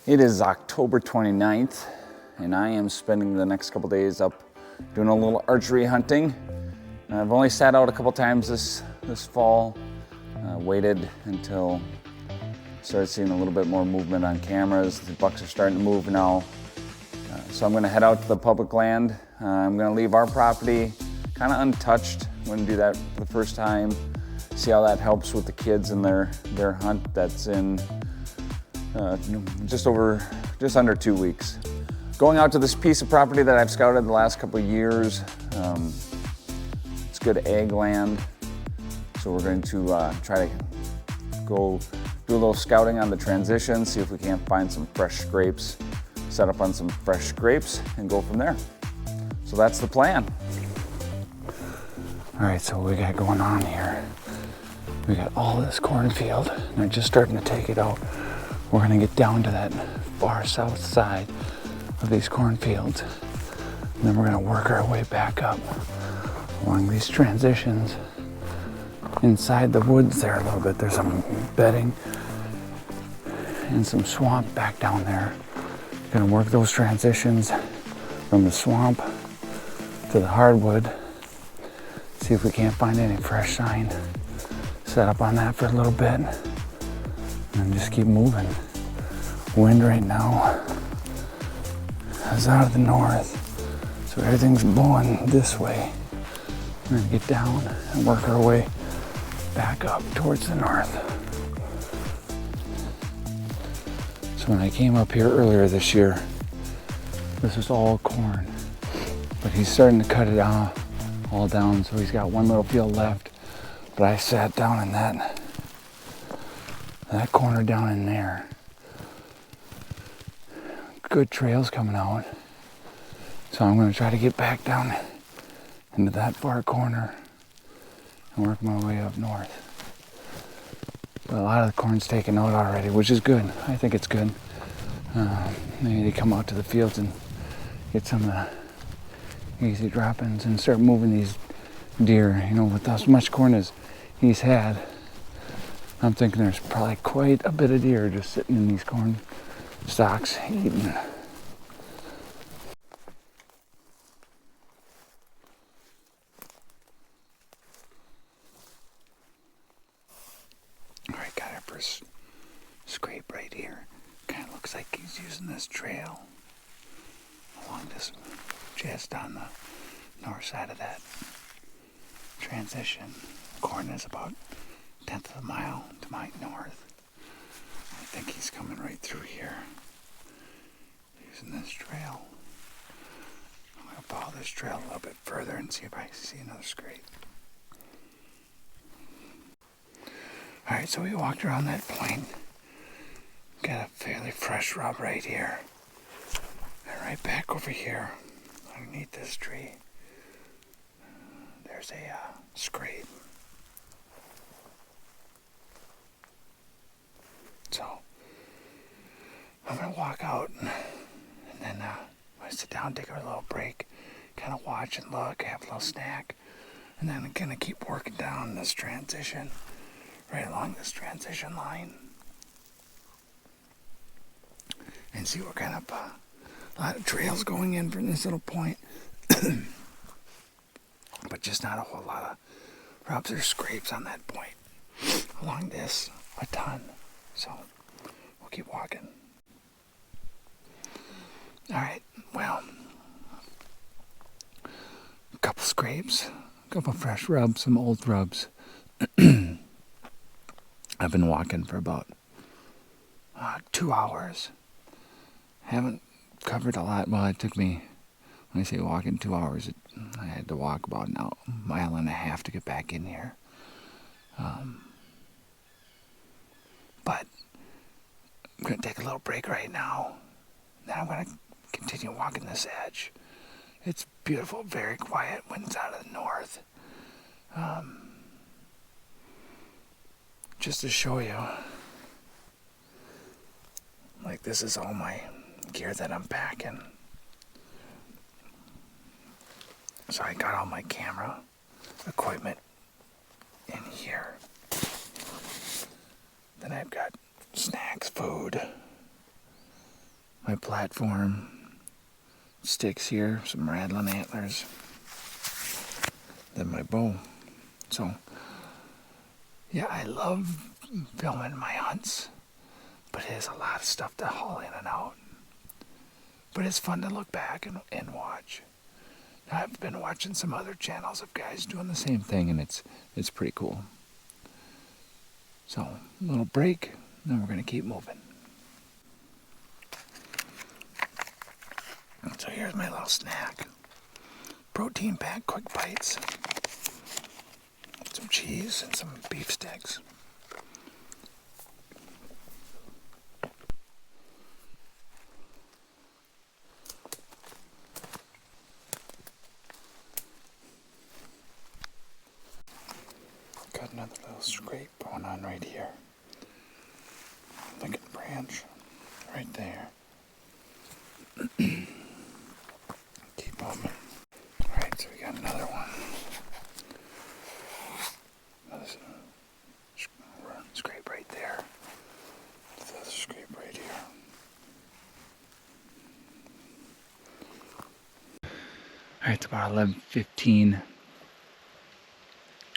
It is October 29th, and I am spending the next couple days up doing a little archery hunting. I've only sat out a couple times this fall. Waited until I started seeing a little bit more movement on cameras. The bucks are starting to move now. So I'm gonna head out to the public land. I'm gonna leave our property kind of untouched. I'm gonna do that for the first time. See how that helps with the kids and their hunt that's in just under 2 weeks. Going out to this piece of property that I've scouted the last couple of years. It's good ag land, so we're going to try to go do a little scouting on the transition, see if we can't find some fresh scrapes, set up on some fresh scrapes, and go from there. So that's the plan. All right, so what we got going on here, we got all this cornfield, and they're just starting to take it out. We're gonna get down to that far south side of these cornfields, and then we're gonna work our way back up along these transitions. Inside the woods there a little bit, there's some bedding and some swamp back down there. Gonna work those transitions from the swamp to the hardwood, see if we can't find any fresh sign. Set up on that for a little bit, and just keep moving. Wind right now is out of the north, so everything's blowing this way. We're gonna get down and work our way back up towards the north. So when I came up here earlier this year, this was all corn, but he's starting to cut it off all down, so he's got one little field left. But I sat down in that corner down in there. Good trails coming out. So I'm gonna try to get back down into that far corner and work my way up north. But a lot of the corn's taken out already, which is good. I think it's good. Maybe they come out to the fields and get some of the easy drop-ins and start moving these deer. You know, with as much corn as he's had, I'm thinking there's probably quite a bit of deer just sitting in these corn stalks eating. All right, got our first scrape right here. Kind of looks like he's using this trail along this, just on the north side of that transition. Corn is about 1/10 of a mile to my north. I think he's coming right through here using this trail. I'm going to follow this trail a little bit further and see if I see another scrape. Alright, so we walked around that point. Got a fairly fresh rub right here. And right back over here, underneath this tree, there's a scrape. So I'm gonna walk out and then I'm gonna sit down, take a little break, kind of watch and look, have a little snack, and then I'm gonna keep working down this transition, right along this transition line, and see what kind of a lot of trails going in from this little point, but just not a whole lot of rubs or scrapes on that point. Along this, a ton. So we'll keep walking. Alright, well, a couple scrapes, a couple fresh rubs, some old rubs. I've been walking for about 2 hours. Haven't covered a lot. Well, it took me, when I say walking 2 hours, I had to walk about a mile and a half to get back in here. But I'm going to take a little break right now. Then I'm going to continue walking this edge. It's beautiful, very quiet. Wind's out of the north. Just to show you, like, this is all my gear that I'm packing. So I got all my camera equipment in here. Then I've got snacks, food, my platform, sticks here, some rattling antlers, then my bow. So, yeah, I love filming my hunts, but it is a lot of stuff to haul in and out. But it's fun to look back and watch. I've been watching some other channels of guys doing the same thing, and it's pretty cool. So, a little break, then we're going to keep moving. So here's my little snack. Protein pack, quick bites. Some cheese and some beef sticks. Got another little scrape going on right here. Like a branch right there. Keep moving. Alright, so we got another one. Another scrape right there. Another scrape right here. Alright, it's about 11:15.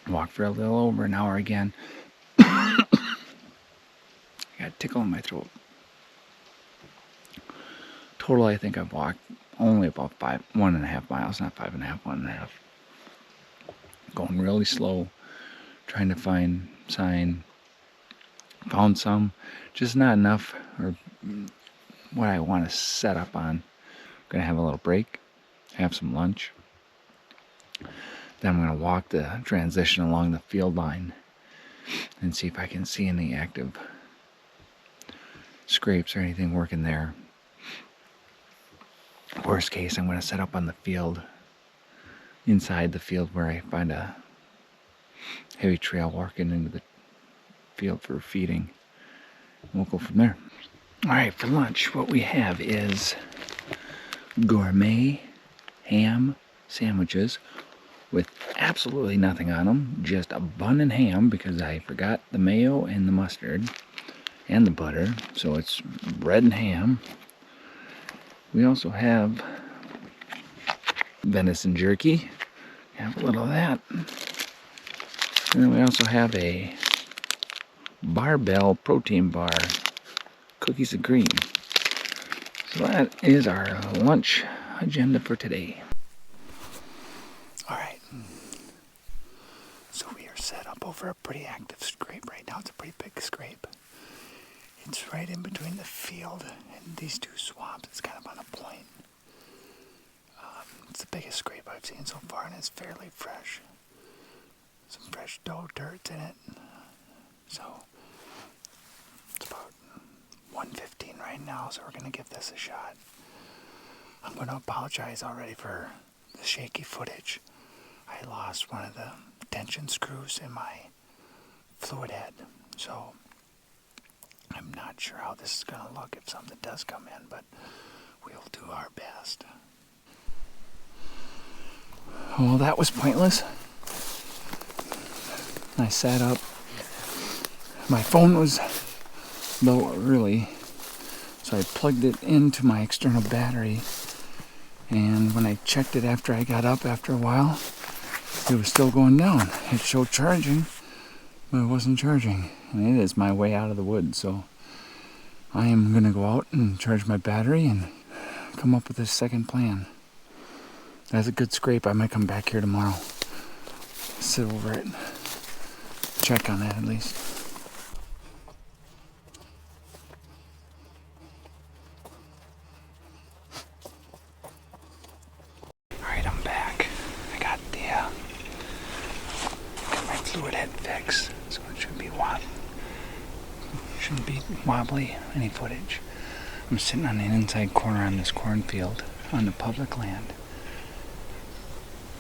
Walked for a little over an hour again. I got a tickle in my throat. Total, I think I've walked only about 1.5 miles, not 5.5, 1.5. Going really slow, trying to find sign. Found some, just not enough, or what I want to set up on. Gonna have a little break, have some lunch. Then I'm gonna walk the transition along the field line and see if I can see any active scrapes or anything working there. Worst case, I'm going to set up on the field, inside the field where I find a heavy trail working into the field for feeding. We'll go from there. Alright, for lunch, what we have is gourmet ham sandwiches with absolutely nothing on them, just a bun and ham because I forgot the mayo and the mustard and the butter, so it's bread and ham. We also have venison jerky. Have a little of that. And then we also have a barbell protein bar, cookies and cream. So that is our lunch agenda for today. Alright. So we are set up over a pretty active scrape right now. It's a pretty big scrape. It's right in between the field and these two swamps. It's kind of on a point. It's the biggest scrape I've seen so far, and it's fairly fresh. Some fresh dough dirt in it. So it's about 1:15 right now, so we're going to give this a shot. I'm going to apologize already for the shaky footage. I lost one of the tension screws in my fluid head, so I'm not sure how this is going to look if something does come in, but we'll do our best. Well, that was pointless. I sat up. My phone was low early, so I plugged it into my external battery, and when I checked it after I got up after a while, it was still going down. It showed charging, but it wasn't charging, and it is my way out of the woods, so I am going to go out and charge my battery and come up with a second plan. That's a good scrape. I might come back here tomorrow, sit over it, check on that at least. Alright, I'm back. I got my fluid head fixed, so it shouldn't be wobbly, any footage. I'm sitting on an inside corner on this cornfield on the public land,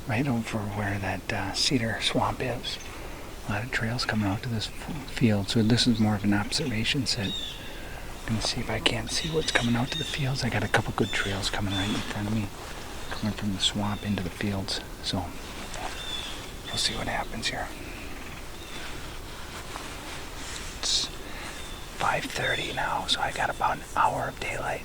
right over where that cedar swamp is. A lot of trails coming out to this field, so this is more of an observation set. I'm going to see if I can't see what's coming out to the fields. I got a couple good trails coming right in front of me. coming from the swamp into the fields. So we'll see what happens here. It's 5:30 now, so I got about an hour of daylight.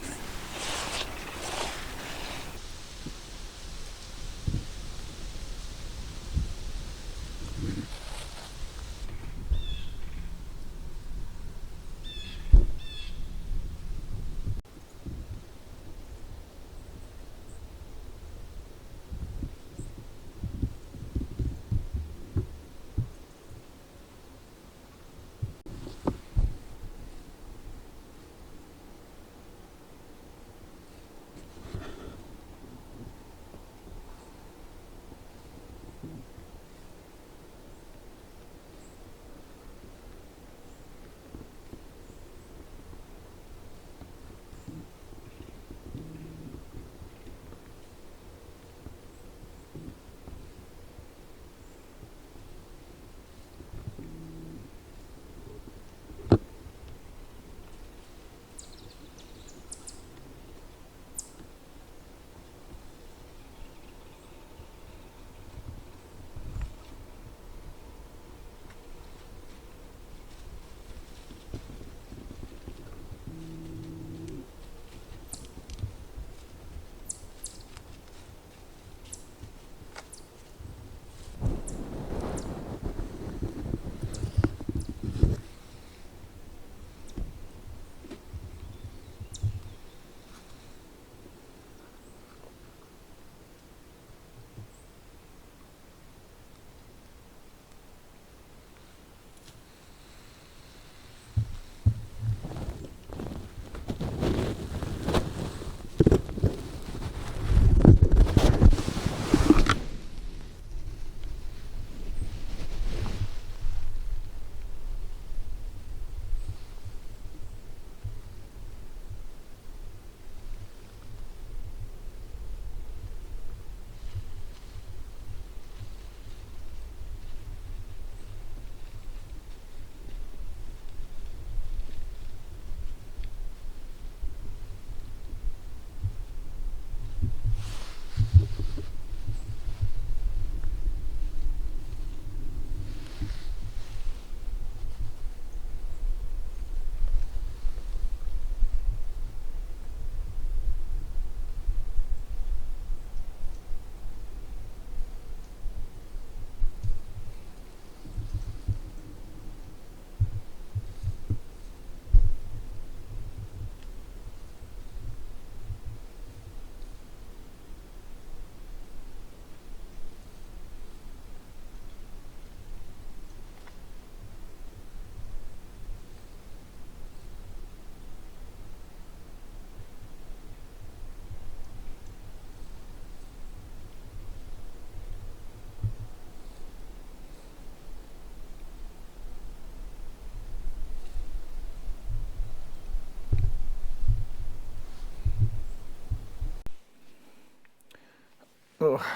Oh,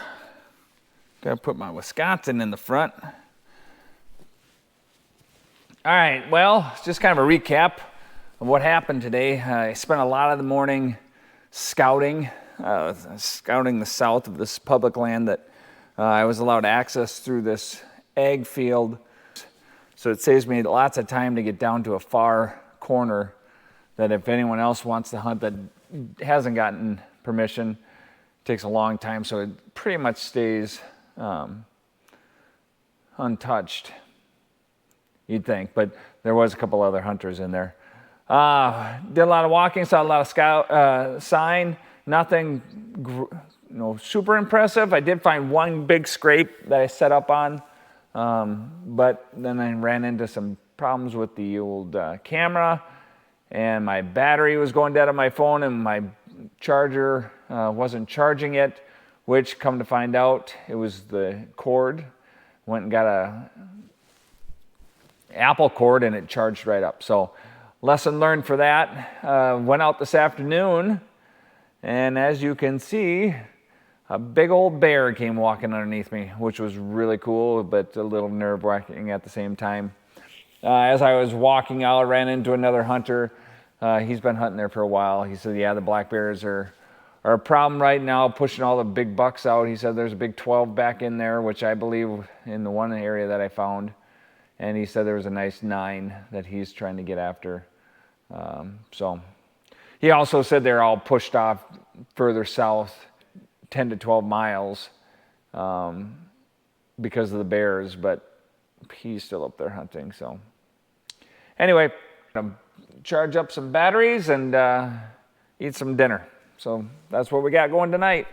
gotta put my Wisconsin in the front. All right, well, it's just kind of a recap of what happened today. I spent a lot of the morning scouting the south of this public land that I was allowed access through this ag field. So it saves me lots of time to get down to a far corner that if anyone else wants to hunt that hasn't gotten permission, it takes a long time, so it pretty much stays untouched, you'd think, but there was a couple other hunters in there. Did a lot of walking, saw a lot of sign, nothing super impressive. I did find one big scrape that I set up on, but then I ran into some problems with the old camera, and my battery was going dead on my phone, and my charger wasn't charging it, which, come to find out, it was the cord. Went and got a Apple cord, and it charged right up. So lesson learned for that. Went out this afternoon, and as you can see, a big old bear came walking underneath me, which was really cool, but a little nerve-wracking at the same time. As I was walking out, I ran into another hunter. He's been hunting there for a while. He said, yeah, the black bears are our problem right now, pushing all the big bucks out. He said there's a big 12 back in there, which I believe in the one area that I found. And he said there was a nice 9 that he's trying to get after. So he also said they're all pushed off further south, 10 to 12 miles, because of the bears, but he's still up there hunting. So anyway, I'm gonna charge up some batteries and eat some dinner. So that's what we got going tonight.